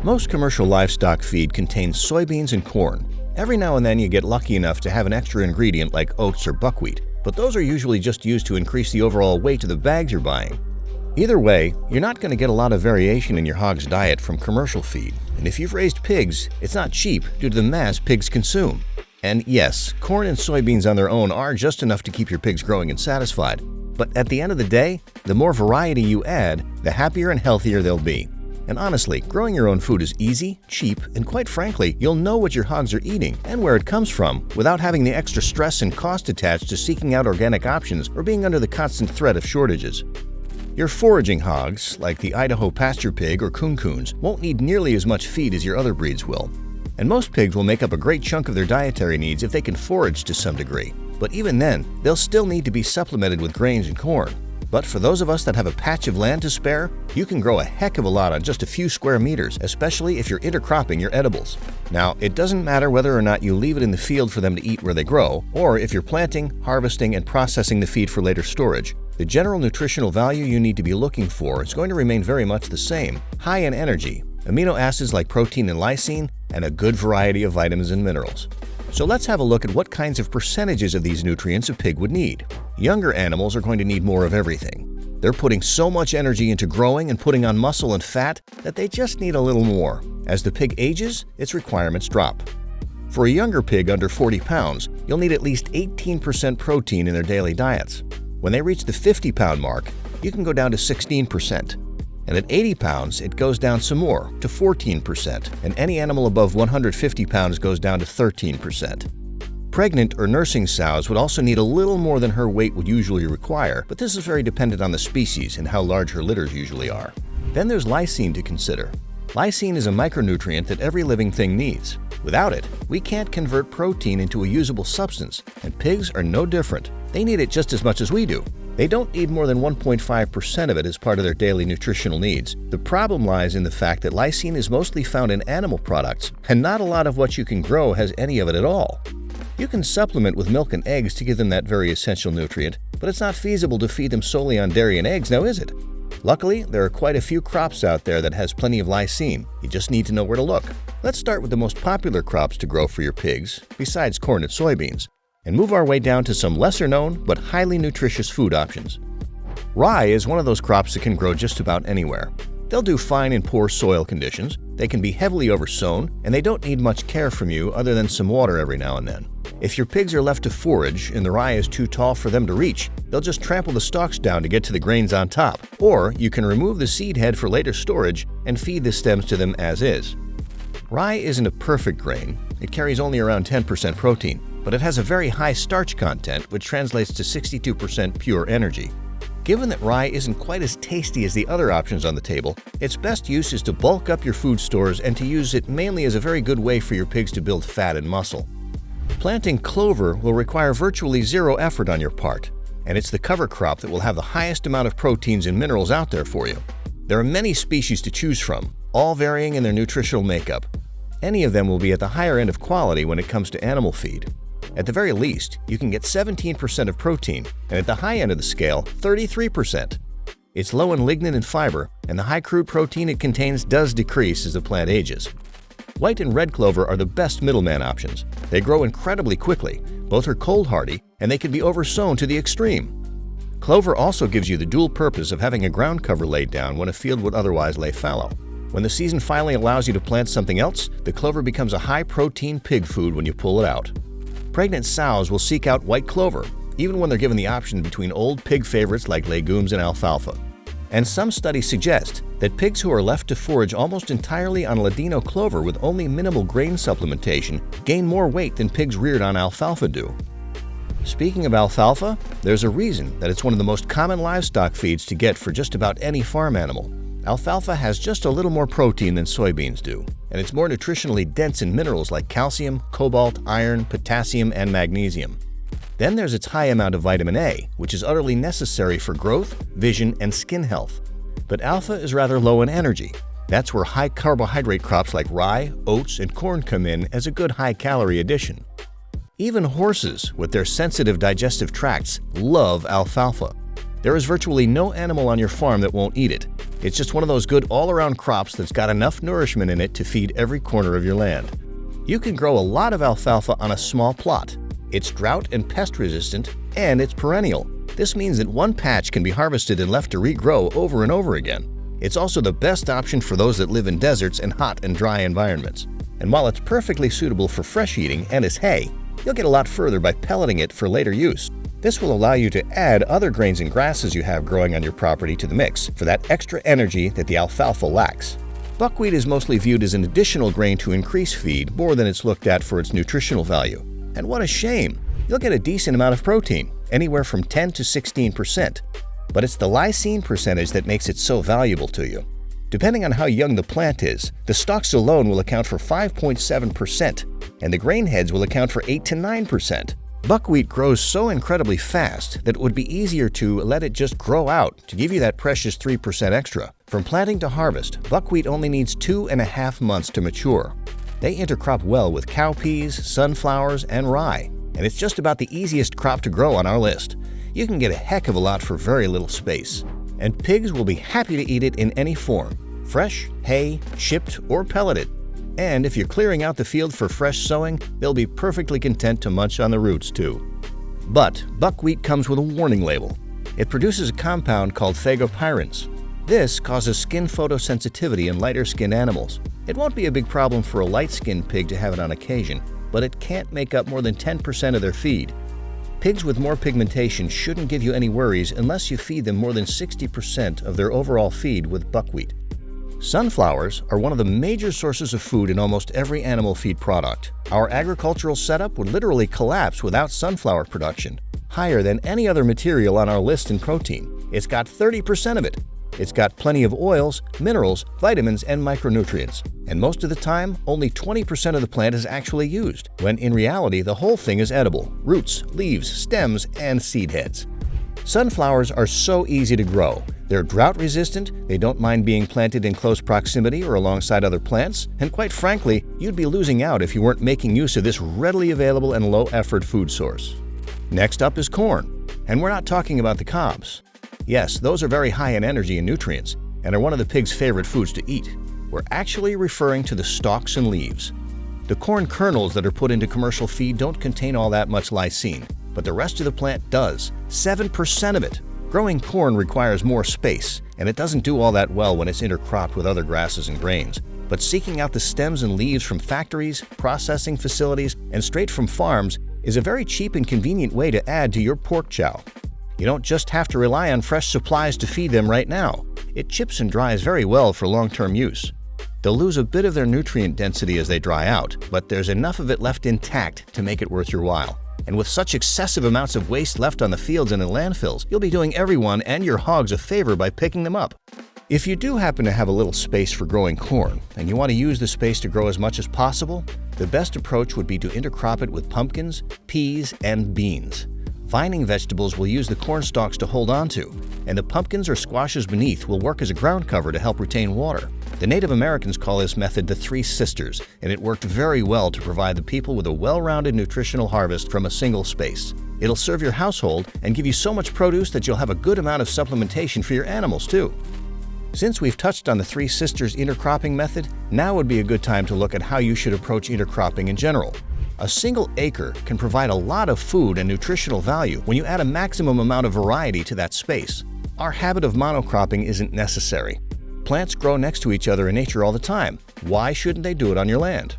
Most commercial livestock feed contains soybeans and corn. Every now and then you get lucky enough to have an extra ingredient like oats or buckwheat, but those are usually just used to increase the overall weight of the bags you're buying. Either way, you're not going to get a lot of variation in your hog's diet from commercial feed. And if you've raised pigs, it's not cheap due to the mass pigs consume. And yes, corn and soybeans on their own are just enough to keep your pigs growing and satisfied. But at the end of the day, the more variety you add, the happier and healthier they'll be. And honestly, growing your own food is easy, cheap, and quite frankly, you'll know what your hogs are eating and where it comes from without having the extra stress and cost attached to seeking out organic options or being under the constant threat of shortages. Your foraging hogs, like the Idaho pasture pig or coon-coons, won't need nearly as much feed as your other breeds will. And most pigs will make up a great chunk of their dietary needs if they can forage to some degree. But even then, they'll still need to be supplemented with grains and corn. But for those of us that have a patch of land to spare, you can grow a heck of a lot on just a few square meters, especially if you're intercropping your edibles. Now, it doesn't matter whether or not you leave it in the field for them to eat where they grow, or if you're planting, harvesting, and processing the feed for later storage. The general nutritional value you need to be looking for is going to remain very much the same: high in energy, amino acids like protein and lysine, and a good variety of vitamins and minerals. So let's have a look at what kinds of percentages of these nutrients a pig would need. Younger animals are going to need more of everything. They're putting so much energy into growing and putting on muscle and fat that they just need a little more. As the pig ages, its requirements drop. For a younger pig under 40 pounds, you'll need at least 18% protein in their daily diets. When they reach the 50-pound mark, you can go down to 16%. And at 80 pounds, it goes down some more, to 14%, and any animal above 150 pounds goes down to 13%. Pregnant or nursing sows would also need a little more than her weight would usually require, but this is very dependent on the species and how large her litters usually are. Then there's lysine to consider. Lysine is a micronutrient that every living thing needs. Without it, we can't convert protein into a usable substance, and pigs are no different. They need it just as much as we do. They don't need more than 1.5% of it as part of their daily nutritional needs. The problem lies in the fact that lysine is mostly found in animal products, and not a lot of what you can grow has any of it at all. You can supplement with milk and eggs to give them that very essential nutrient, but it's not feasible to feed them solely on dairy and eggs, now is it? Luckily, there are quite a few crops out there that has plenty of lysine. You just need to know where to look. Let's start with the most popular crops to grow for your pigs, besides corn and soybeans, and move our way down to some lesser-known but highly nutritious food options. Rye is one of those crops that can grow just about anywhere. They'll do fine in poor soil conditions, they can be heavily oversown, and they don't need much care from you other than some water every now and then. If your pigs are left to forage and the rye is too tall for them to reach, they'll just trample the stalks down to get to the grains on top. Or you can remove the seed head for later storage and feed the stems to them as is. Rye isn't a perfect grain. It carries only around 10% protein, but it has a very high starch content, which translates to 62% pure energy. Given that rye isn't quite as tasty as the other options on the table, its best use is to bulk up your food stores and to use it mainly as a very good way for your pigs to build fat and muscle. Planting clover will require virtually zero effort on your part, and it's the cover crop that will have the highest amount of proteins and minerals out there for you. There are many species to choose from, all varying in their nutritional makeup. Any of them will be at the higher end of quality when it comes to animal feed. At the very least, you can get 17% of protein, and at the high end of the scale, 33%. It's low in lignin and fiber, and the high crude protein it contains does decrease as the plant ages. White and red clover are the best middleman options. They grow incredibly quickly, both are cold hardy, and they can be oversown to the extreme. Clover also gives you the dual purpose of having a ground cover laid down when a field would otherwise lay fallow. When the season finally allows you to plant something else, the clover becomes a high-protein pig food when you pull it out. Pregnant sows will seek out white clover, even when they're given the option between old pig favorites like legumes and alfalfa. And some studies suggest that pigs who are left to forage almost entirely on ladino clover with only minimal grain supplementation gain more weight than pigs reared on alfalfa do. Speaking of alfalfa, there's a reason that it's one of the most common livestock feeds to get for just about any farm animal. Alfalfa has just a little more protein than soybeans do, and it's more nutritionally dense in minerals like calcium, cobalt, iron, potassium, and magnesium. Then there's its high amount of vitamin A, which is utterly necessary for growth, vision, and skin health. But alpha is rather low in energy. That's where high carbohydrate crops like rye, oats, and corn come in as a good high-calorie addition. Even horses, with their sensitive digestive tracts, love alfalfa. There is virtually no animal on your farm that won't eat it. It's just one of those good all-around crops that's got enough nourishment in it to feed every corner of your land. You can grow a lot of alfalfa on a small plot. It's drought and pest resistant, and it's perennial. This means that one patch can be harvested and left to regrow over and over again. It's also the best option for those that live in deserts and hot and dry environments. And while it's perfectly suitable for fresh eating and as hay, you'll get a lot further by pelleting it for later use. This will allow you to add other grains and grasses you have growing on your property to the mix for that extra energy that the alfalfa lacks. Buckwheat is mostly viewed as an additional grain to increase feed more than it's looked at for its nutritional value. And what a shame! You'll get a decent amount of protein, anywhere from 10 to 16%. But it's the lysine percentage that makes it so valuable to you. Depending on how young the plant is, the stalks alone will account for 5.7%, and the grain heads will account for 8 to 9%. Buckwheat grows so incredibly fast that it would be easier to let it just grow out to give you that precious 3% extra. From planting to harvest, buckwheat only needs 2.5 months to mature. They intercrop well with cowpeas, sunflowers, and rye, and it's just about the easiest crop to grow on our list. You can get a heck of a lot for very little space. And pigs will be happy to eat it in any form, fresh, hay, chipped, or pelleted. And if you're clearing out the field for fresh sowing, they'll be perfectly content to munch on the roots too. But buckwheat comes with a warning label. It produces a compound called phagopyrins. This causes skin photosensitivity in lighter-skinned animals. It won't be a big problem for a light-skinned pig to have it on occasion, but it can't make up more than 10% of their feed. Pigs with more pigmentation shouldn't give you any worries unless you feed them more than 60% of their overall feed with buckwheat. Sunflowers are one of the major sources of food in almost every animal feed product. Our agricultural setup would literally collapse without sunflower production, higher than any other material on our list in protein. It's got 30% of it. It's got plenty of oils, minerals, vitamins, and micronutrients. And most of the time, only 20% of the plant is actually used, when in reality the whole thing is edible: roots, leaves, stems, and seed heads. Sunflowers are so easy to grow. They're drought-resistant, they don't mind being planted in close proximity or alongside other plants, and quite frankly, you'd be losing out if you weren't making use of this readily available and low-effort food source. Next up is corn, and we're not talking about the cobs. Yes, those are very high in energy and nutrients, and are one of the pig's favorite foods to eat. We're actually referring to the stalks and leaves. The corn kernels that are put into commercial feed don't contain all that much lysine, but the rest of the plant does, 7% of it. Growing corn requires more space, and it doesn't do all that well when it's intercropped with other grasses and grains. But seeking out the stems and leaves from factories, processing facilities, and straight from farms is a very cheap and convenient way to add to your pork chow. You don't just have to rely on fresh supplies to feed them right now. It chips and dries very well for long-term use. They'll lose a bit of their nutrient density as they dry out, but there's enough of it left intact to make it worth your while. And with such excessive amounts of waste left on the fields and in landfills, you'll be doing everyone and your hogs a favor by picking them up. If you do happen to have a little space for growing corn, and you want to use the space to grow as much as possible, the best approach would be to intercrop it with pumpkins, peas, and beans. Vining vegetables will use the corn stalks to hold onto, and the pumpkins or squashes beneath will work as a ground cover to help retain water. The Native Americans call this method the Three Sisters, and it worked very well to provide the people with a well-rounded nutritional harvest from a single space. It'll serve your household and give you so much produce that you'll have a good amount of supplementation for your animals too. Since we've touched on the Three Sisters intercropping method, now would be a good time to look at how you should approach intercropping in general. A single acre can provide a lot of food and nutritional value when you add a maximum amount of variety to that space. Our habit of monocropping isn't necessary. Plants grow next to each other in nature all the time. Why shouldn't they do it on your land?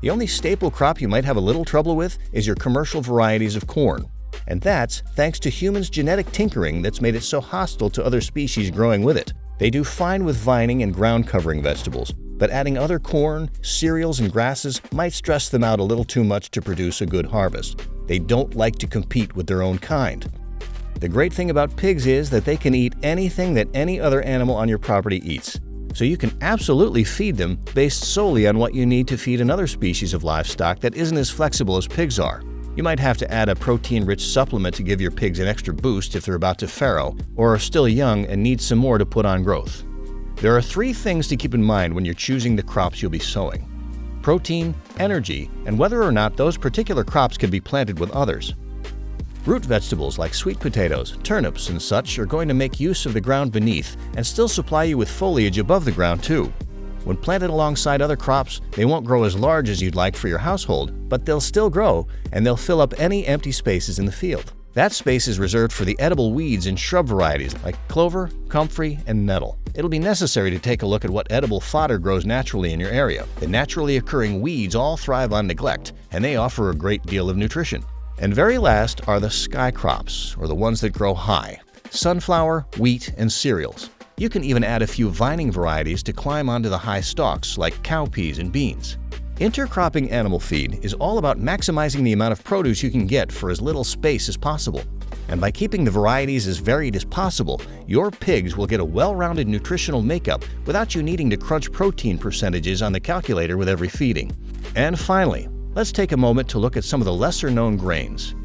The only staple crop you might have a little trouble with is your commercial varieties of corn. And that's thanks to humans' genetic tinkering that's made it so hostile to other species growing with it. They do fine with vining and ground covering vegetables, but adding other corn, cereals, and grasses might stress them out a little too much to produce a good harvest. They don't like to compete with their own kind. The great thing about pigs is that they can eat anything that any other animal on your property eats. So you can absolutely feed them based solely on what you need to feed another species of livestock that isn't as flexible as pigs are. You might have to add a protein-rich supplement to give your pigs an extra boost if they're about to farrow, or are still young and need some more to put on growth. There are 3 things to keep in mind when you're choosing the crops you'll be sowing: protein, energy, and whether or not those particular crops can be planted with others. Root vegetables like sweet potatoes, turnips, and such are going to make use of the ground beneath and still supply you with foliage above the ground too. When planted alongside other crops, they won't grow as large as you'd like for your household, but they'll still grow and they'll fill up any empty spaces in the field. That space is reserved for the edible weeds and shrub varieties like clover, comfrey, and nettle. It'll be necessary to take a look at what edible fodder grows naturally in your area. The naturally occurring weeds all thrive on neglect, and they offer a great deal of nutrition. And very last are the sky crops, or the ones that grow high: sunflower, wheat, and cereals. You can even add a few vining varieties to climb onto the high stalks like cowpeas and beans. Intercropping animal feed is all about maximizing the amount of produce you can get for as little space as possible. And by keeping the varieties as varied as possible, your pigs will get a well-rounded nutritional makeup without you needing to crunch protein percentages on the calculator with every feeding. And finally, let's take a moment to look at some of the lesser-known grains.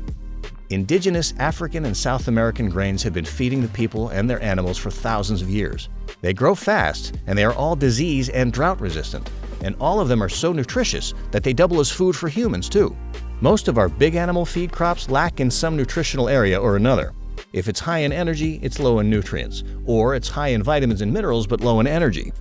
Indigenous African and South American grains have been feeding the people and their animals for thousands of years. They grow fast, and they are all disease and drought resistant. And all of them are so nutritious that they double as food for humans too. Most of our big animal feed crops lack in some nutritional area or another. If it's high in energy, it's low in nutrients, or it's high in vitamins and minerals but low in energy.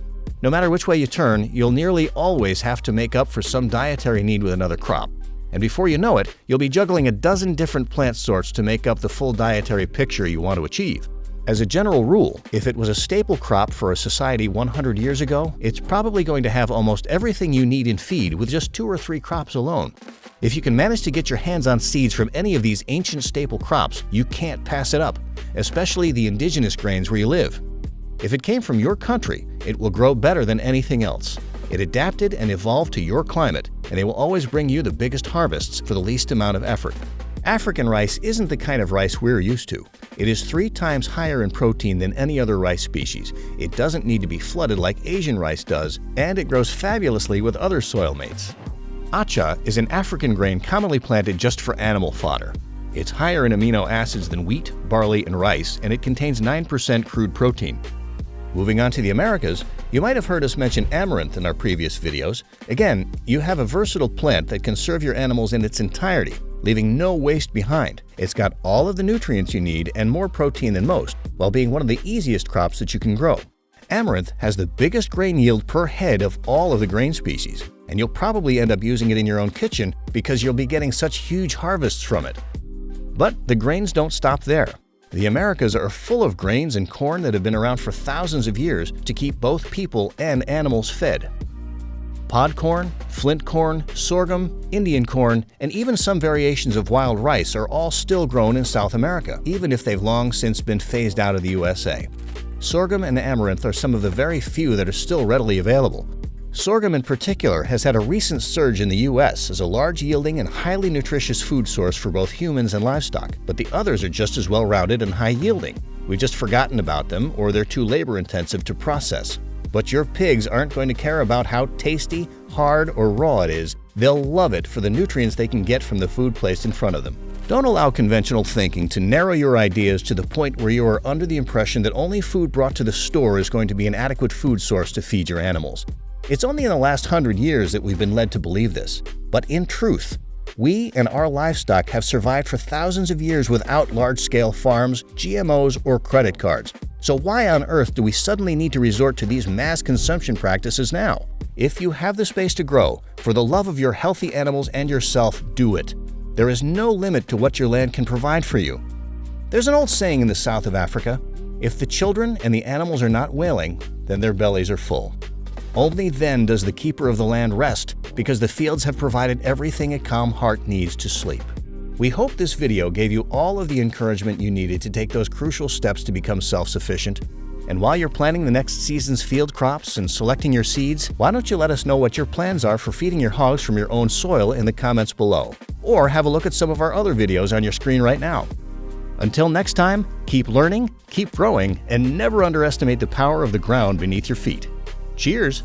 No matter which way you turn, you'll nearly always have to make up for some dietary need with another crop. And before you know it, you'll be juggling a dozen different plant sorts to make up the full dietary picture you want to achieve. As a general rule, if it was a staple crop for a society 100 years ago, it's probably going to have almost everything you need in feed with just 2 or 3 crops alone. If you can manage to get your hands on seeds from any of these ancient staple crops, you can't pass it up, especially the indigenous grains where you live. If it came from your country, it will grow better than anything else. It adapted and evolved to your climate, and they will always bring you the biggest harvests for the least amount of effort. African rice isn't the kind of rice we're used to. It is 3 times higher in protein than any other rice species. It doesn't need to be flooded like Asian rice does, and it grows fabulously with other soil mates. Acha is an African grain commonly planted just for animal fodder. It's higher in amino acids than wheat, barley, and rice, and it contains 9% crude protein. Moving on to the Americas, you might have heard us mention amaranth in our previous videos. Again, you have a versatile plant that can serve your animals in its entirety, leaving no waste behind. It's got all of the nutrients you need and more protein than most, while being one of the easiest crops that you can grow. Amaranth has the biggest grain yield per head of all of the grain species, and you'll probably end up using it in your own kitchen because you'll be getting such huge harvests from it. But the grains don't stop there. The Americas are full of grains and corn that have been around for thousands of years to keep both people and animals fed. Pod corn, flint corn, sorghum, Indian corn, and even some variations of wild rice are all still grown in South America, even if they've long since been phased out of the USA. Sorghum and amaranth are some of the very few that are still readily available. Sorghum in particular has had a recent surge in the US as a large-yielding and highly nutritious food source for both humans and livestock, but the others are just as well-rounded and high-yielding. We've just forgotten about them, or they're too labor-intensive to process. But your pigs aren't going to care about how tasty, hard, or raw it is. They'll love it for the nutrients they can get from the food placed in front of them. Don't allow conventional thinking to narrow your ideas to the point where you are under the impression that only food brought to the store is going to be an adequate food source to feed your animals. It's only in the last 100 years that we've been led to believe this. But in truth, we and our livestock have survived for thousands of years without large-scale farms, GMOs, or credit cards. So why on earth do we suddenly need to resort to these mass consumption practices now? If you have the space to grow, for the love of your healthy animals and yourself, do it. There is no limit to what your land can provide for you. There's an old saying in the south of Africa, if the children and the animals are not wailing, then their bellies are full. Only then does the keeper of the land rest, because the fields have provided everything a calm heart needs to sleep. We hope this video gave you all of the encouragement you needed to take those crucial steps to become self-sufficient. And while you're planning the next season's field crops and selecting your seeds, why don't you let us know what your plans are for feeding your hogs from your own soil in the comments below. Or have a look at some of our other videos on your screen right now. Until next time, keep learning, keep growing, and never underestimate the power of the ground beneath your feet. Cheers!